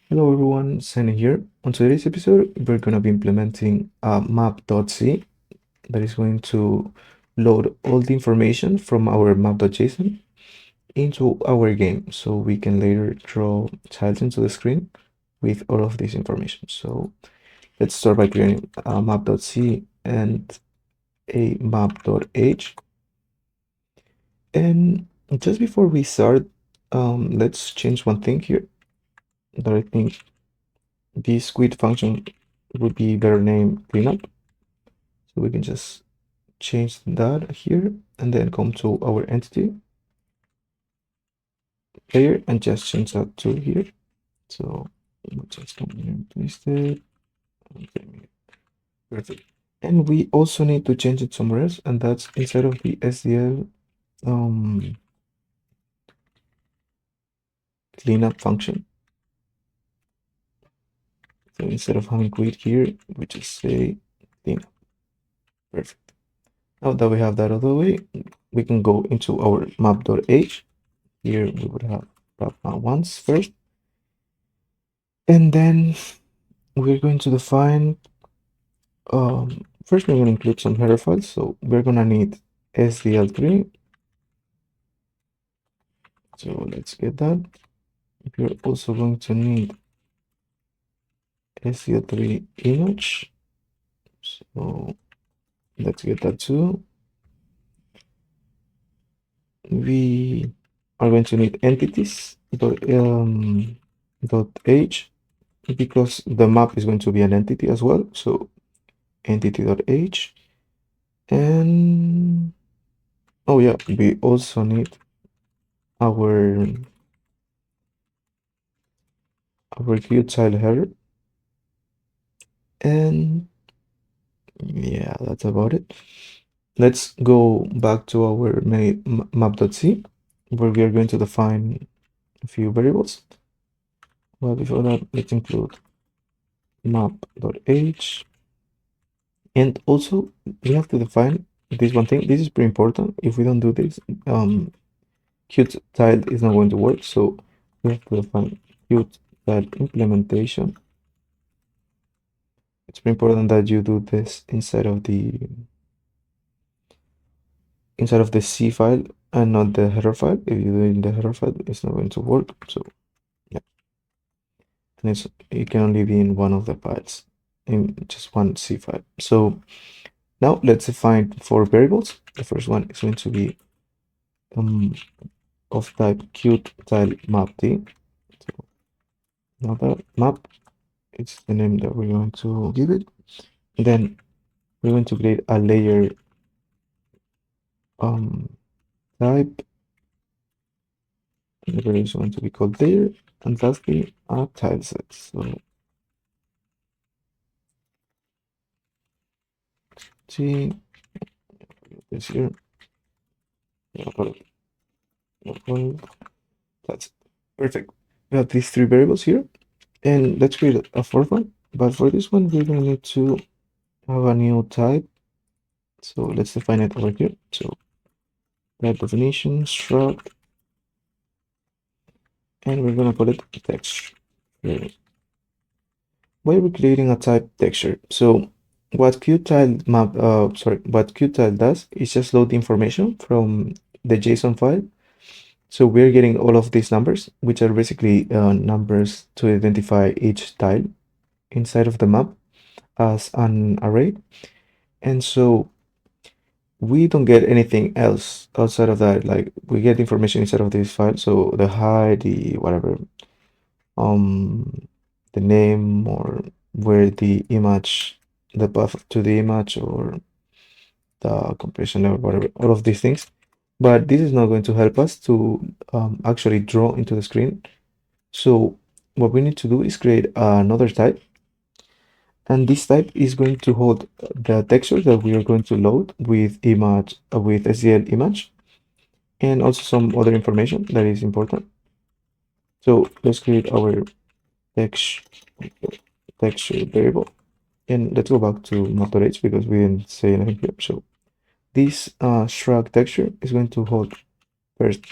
Hello everyone, Sene here. On today's episode, we're going to be implementing map.c that is going to load all the information from our map.json into our game so we can later draw tiles into the screen with all of this information. So let's start by creating a map.c and a map.h. And just before we start, let's change one thing here that I think this quit function would be better named cleanup. So we can just change that here and then come to our entity layer and just change that to here. So we'll just come here and paste it. Okay, perfect. And we also need to change it somewhere else, and that's inside of the SDL cleanup function. So instead of having quit here, we just say cleanup. Perfect. Now that we have that out of the way, we can go into our map.h. Here we would have once first, and then we're going to define first we're going to include some header files. So we're going to need SDL3. So let's get that. We're also going to need SDL3 image. So let's get that too. We are going to need entities dot h because the map is going to be an entity as well. So entity.h. And oh yeah, we also need our cute child header. And yeah, that's about it. Let's go back to our map.c where we are going to define a few variables. Well, before that, let's include map.h. And also we have to define this one thing. This is pretty important. If we don't do this, cute tile is not going to work. So we have to define cute tile implementation. It's very important that you do this inside of the C file and not the header file. If you do it in the header file, it's not going to work. So yeah, and it can only be in one of the files, in just one C file. So now let's define four variables. The first one is going to be of type cute tile map d. So now that map, it's the name that we're going to give it. And then we're going to create a layer type. The variable is going to be called layer, and lastly a tile set. So see this here. Yeah, that's perfect. We have these three variables here, and let's create a fourth one. But for this one, we're going to need to have a new type. So let's define it over here. So type definition struct, and we're going to call it text. Why are we creating a type texture? So what what Qtile does is just load the information from the JSON file. So we're getting all of these numbers, which are basically numbers to identify each tile inside of the map as an array. And so we don't get anything else outside of that. Like we get information inside of this file. So the height, the whatever, the name or where the image, the path to the image or the compression or whatever, all of these things. But this is not going to help us to actually draw into the screen. So what we need to do is create another type. And this type is going to hold the texture that we are going to load with image, with SDL image, and also some other information that is important. So let's create our text, texture variable. And let's go back to map.h because we didn't say anything here. So this struct texture is going to hold first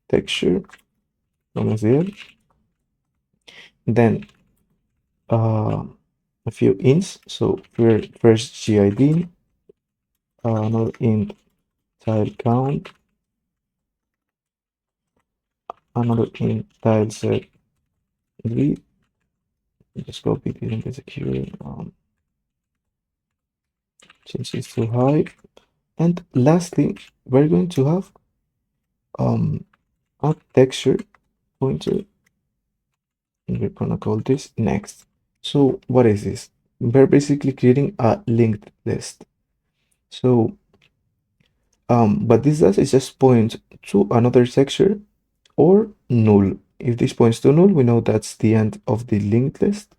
texture from SDL, then a few ints. So first GID, another int tile count, another int tile set read. Just copy it and get secure. Since it's too high. And lastly, we're going to have a texture pointer. And we're gonna call this next. So what is this? We're basically creating a linked list. So what this does is just point to another texture or null. If this points to null, we know that's the end of the linked list.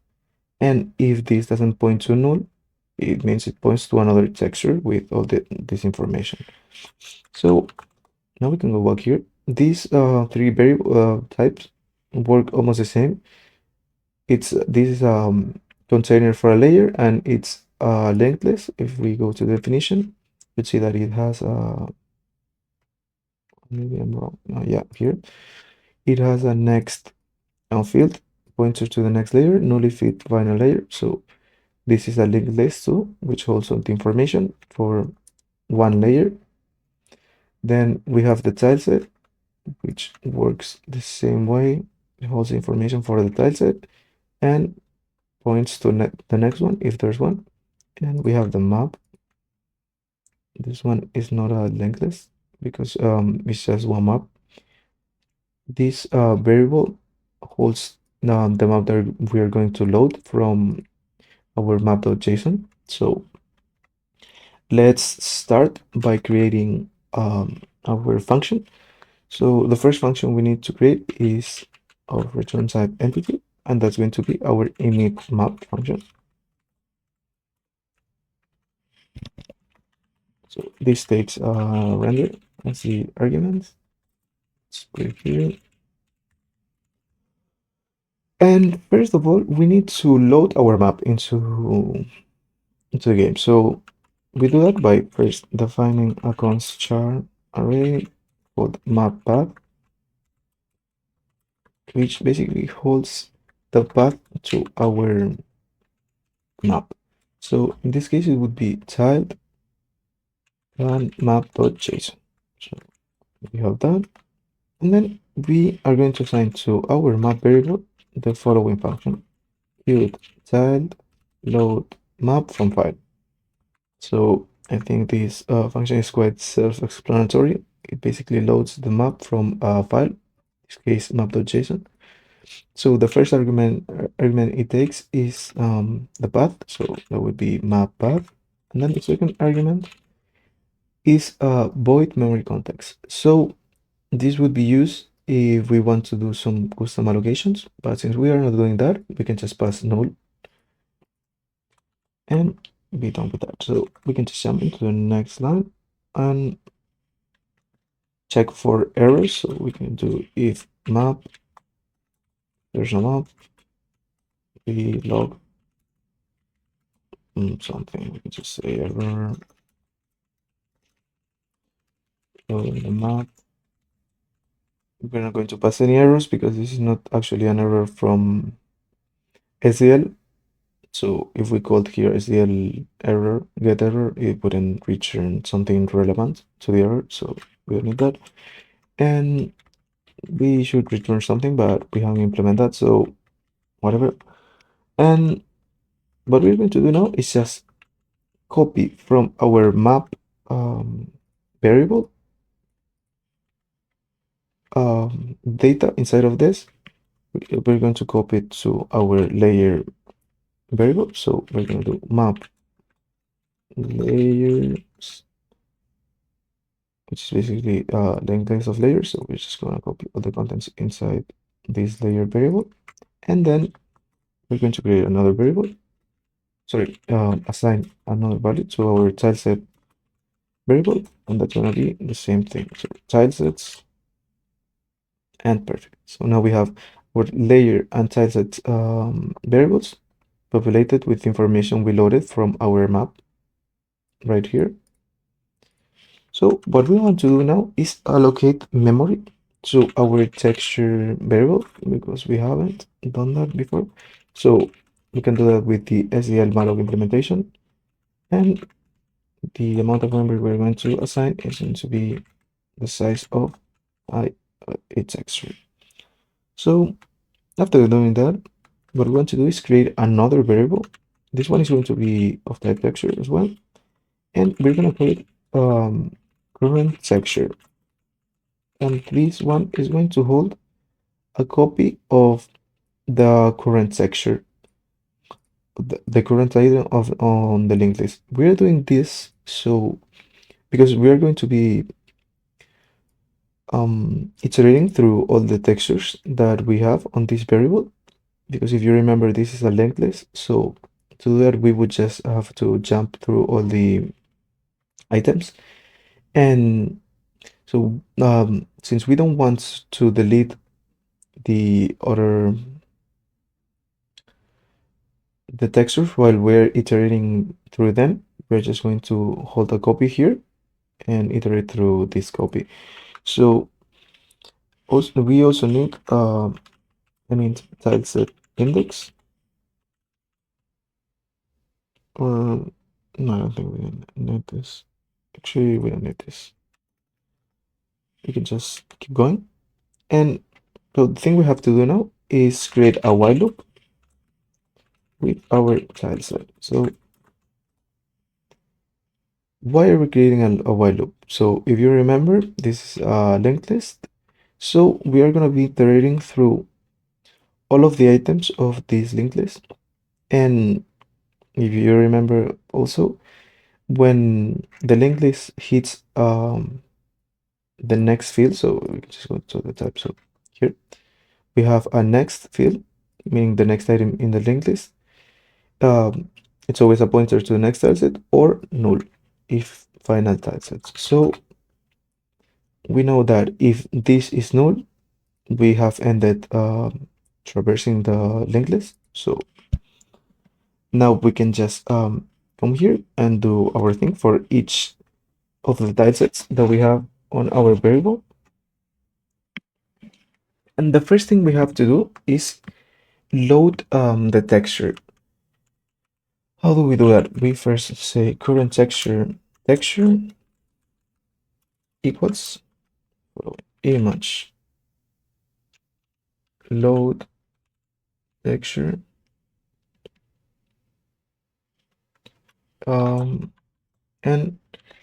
And if this doesn't point to null, it means it points to another texture with all this information. So now we can go back here. These three variable types work almost the same. This is container for a layer and it's linked list. If we go to the definition, you'd see that it has maybe I'm wrong. Yeah, here it has a next field pointer to the next layer, null if it final layer. So this is a linked list too, which holds all the information for one layer. Then we have the tile set, which works the same way. It holds information for the tile set and points to the next one if there's one. And we have the map. This one is not a linked list because it's just one map. This variable holds the map that we are going to load from our map.json. So let's start by creating our function. So the first function we need to create is of return type entity, and that's going to be our init map function. So this takes render as the argument. Let's put it here. And first of all, we need to load our map into the game. So we do that by first defining a const char array called map path, which basically holds the path to our map. So in this case, it would be tiled and map.json. So we have that. And then we are going to assign to our map variable the following function: queued tiled load map from file. So I think this function is quite self-explanatory. It basically loads the map from a file, in this case map.json. So the first argument it takes is the path. So that would be map path. And then the second argument is a void memory context. So this would be used if we want to do some custom allocations, but since we are not doing that, we can just pass null and be done with that. So we can just jump into the next line and check for errors. So we can do if map, there's no map, we log something. We can just say error, loading the map. We're not going to pass any errors because this is not actually an error from SDL. So if we called here SDL error, get error, it wouldn't return something relevant to the error. So we don't need that. And we should return something, but we haven't implemented that. So whatever. And what we're going to do now is just copy from our map variable data inside of this. We're going to copy it to our layer variable. So we're going to do map layers, which is basically length of layers. So we're just going to copy all the contents inside this layer variable. And then we're going to create another variable. Sorry, assign another value to our tile set variable, and that's going to be the same thing. So tile sets and perfect. So now we have our layer and tile set variables populated with information we loaded from our map right here. So what we want to do now is allocate memory to our texture variable because we haven't done that before. So we can do that with the SDL malloc implementation, and the amount of memory we're going to assign is going to be the size of its texture. So after doing that, what we want to do is create another variable. This one is going to be of type texture as well, and we're going to create current texture, and this one is going to hold a copy of the current texture, the current item of on the linked list. We are doing this so because we are going to be iterating through all the textures that we have on this variable. Because if you remember, this is a linked list, so to do that we would just have to jump through all the items. And so since we don't want to delete the other the textures while we're iterating through them, we're just going to hold a copy here and iterate through this copy. So also we also need tile set index. No, I don't think we need this. Actually, we don't need this. We can just keep going. And so the thing we have to do now is create a while loop with our tile set. So why are we creating a while loop? So if you remember, this is a linked list. So we are going to be iterating through all of the items of this linked list. And if you remember also, when the linked list hits the next field, so we can just go to the type. So here we have a next field, meaning the next item in the linked list. It's always a pointer to the next tileset, or null if final tileset. So we know that if this is null, we have ended traversing the linked list. So now we can just come here and do our thing for each of the tilesets that we have on our variable. And the first thing we have to do is load the texture. How do we do that? We first say current texture equals image load texture. And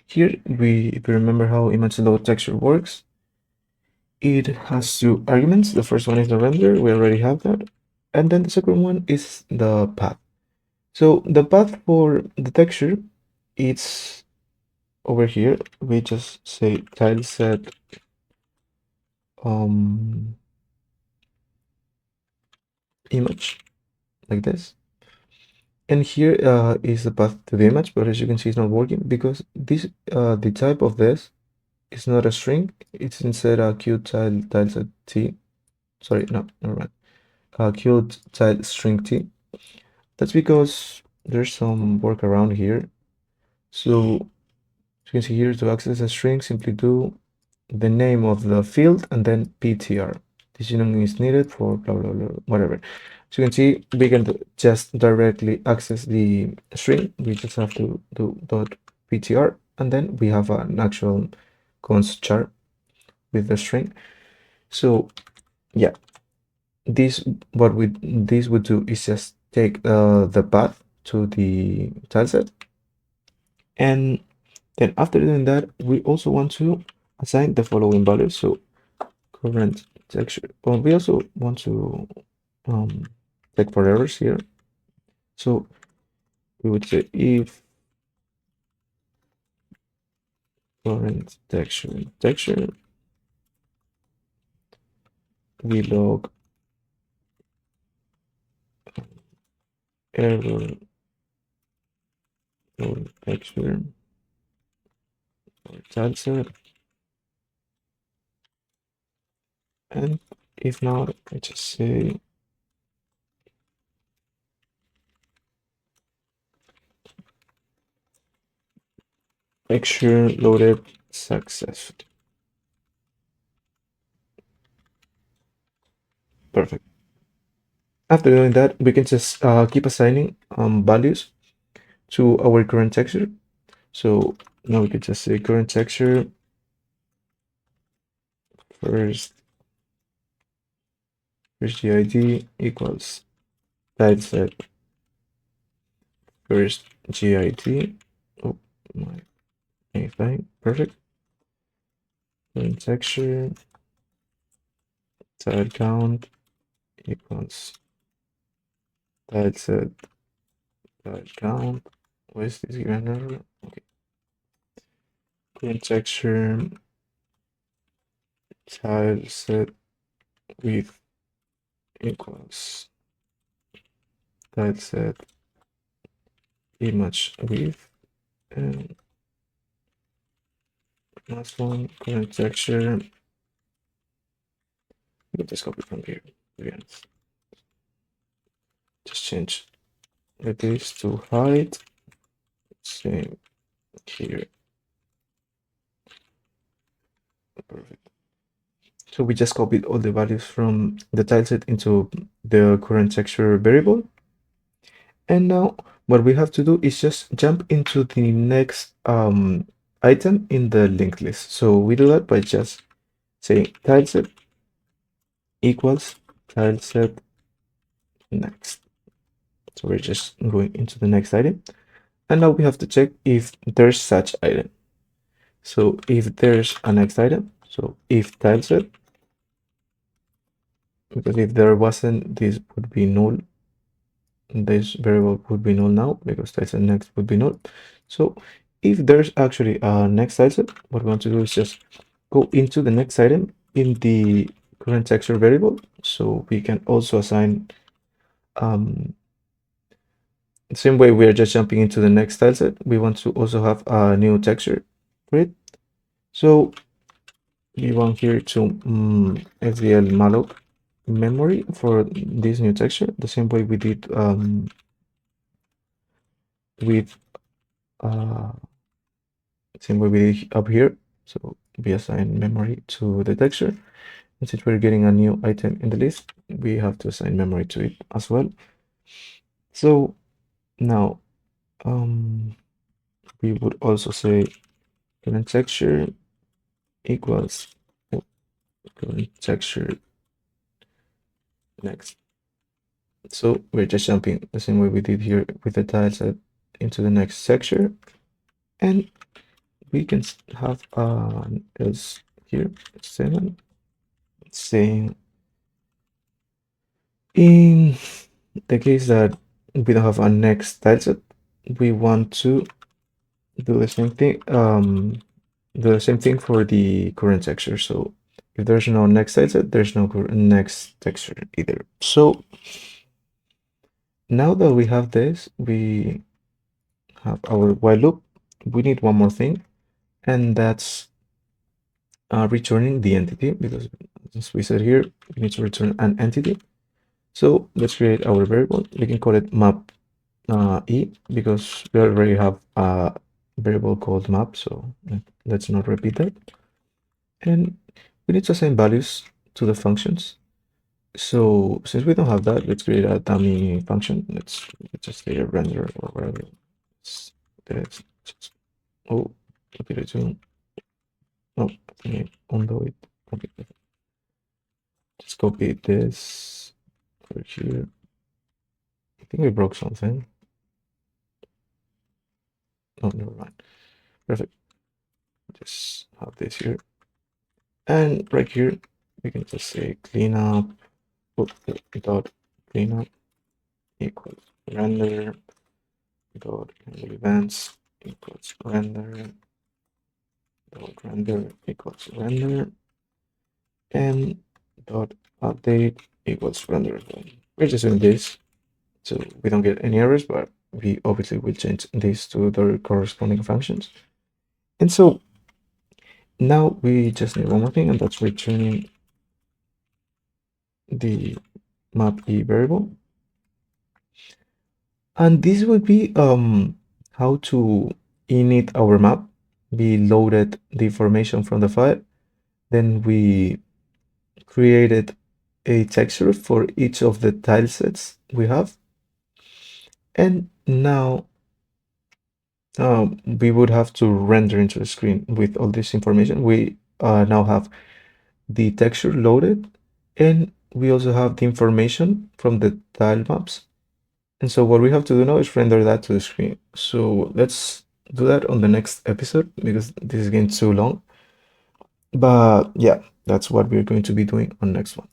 here if you remember how image load texture works, it has two arguments. The first one is the render, we already have that, and then the second one is the path. So the path for the texture, it's over here. We just say tile set image like this, and here is the path to the image, but as you can see it's not working because this the type of this is not a string, it's instead a cute tile set t. Sorry, no, never mind. Cute tile string t. That's because there's some workaround here. So you can see here, to access a string, simply do the name of the field and then ptr. This union is needed for blah blah blah, whatever. So you can see we can just directly access the string. We just have to do dot ptr, and then we have an actual const char with the string. So yeah, this would do is just take the path to the tileset, and then after doing that, we also want to assign the following values. So current texture. Well, we also want to check for errors here. So we would say if current texture, we log error for texture or tileset, and if not, I just say texture loaded successfully. Perfect. After doing that, we can just keep assigning values to our current texture. So now we could just say current texture first GID equals type set first GID. Oh my anything. Perfect. Current texture tile count equals tile set tile count. What is this given error? Okay. Current texture tile set width equals tile set image width and last one current texture. We'll just copy from here again. Just change this to height. Same here. Perfect. So we just copied all the values from the tileset into the current texture variable. And now what we have to do is just jump into the next item in the linked list. So we do that by just saying tileset equals tileset next. So we're just going into the next item. And now we have to check if there's such item. So if there's a next item, so if tileset, because if there wasn't, this would be null. This variable would be null now because tileset next would be null. So if there's actually a next tileset, what we want to do is just go into the next item in the current texture variable. So we can also assign the same way we are just jumping into the next tileset. We want to also have a new texture grid. So we want here to SDL malloc memory for this new texture, the same way we did with same way we did up here. So we assign memory to the texture, and since we're getting a new item in the list, we have to assign memory to it as well. So now we would also say current texture equals current texture next. So we're just jumping the same way we did here with the tile set into the next texture, and we can have an else here 7 saying in the case that we don't have a next tile set, we want to do the same thing for the current texture. So if there's no next tile set, there's no next texture either. So now that we have this, we have our while loop. We need one more thing, and that's returning the entity, because as we said here, we need to return an entity. So let's create our variable. We can call it map e, because we already have a variable called map, so let's not repeat that. And we need to assign values to the functions. So since we don't have that, let's create a dummy function. Let's just say a render or whatever. Oh, what did I do? Oh, I think I undo it. Okay, just copy this over here. I think we broke something. Oh, never mind. Perfect. Just have this here. And right here, we can just say cleanup dot cleanup equals render dot handle events equals render dot render equals render and dot update equals render. We're just doing this so we don't get any errors, but we obviously will change this to the corresponding functions. And so now we just need one more thing, and that's returning the map e variable. And this would be how to init our map. We loaded the information from the file, then we created a texture for each of the tile sets we have. And now we would have to render into the screen with all this information. We now have the texture loaded, and we also have the information from the tile maps. And so what we have to do now is render that to the screen. So let's do that on the next episode because this is getting too long. But yeah, that's what we're going to be doing on next one.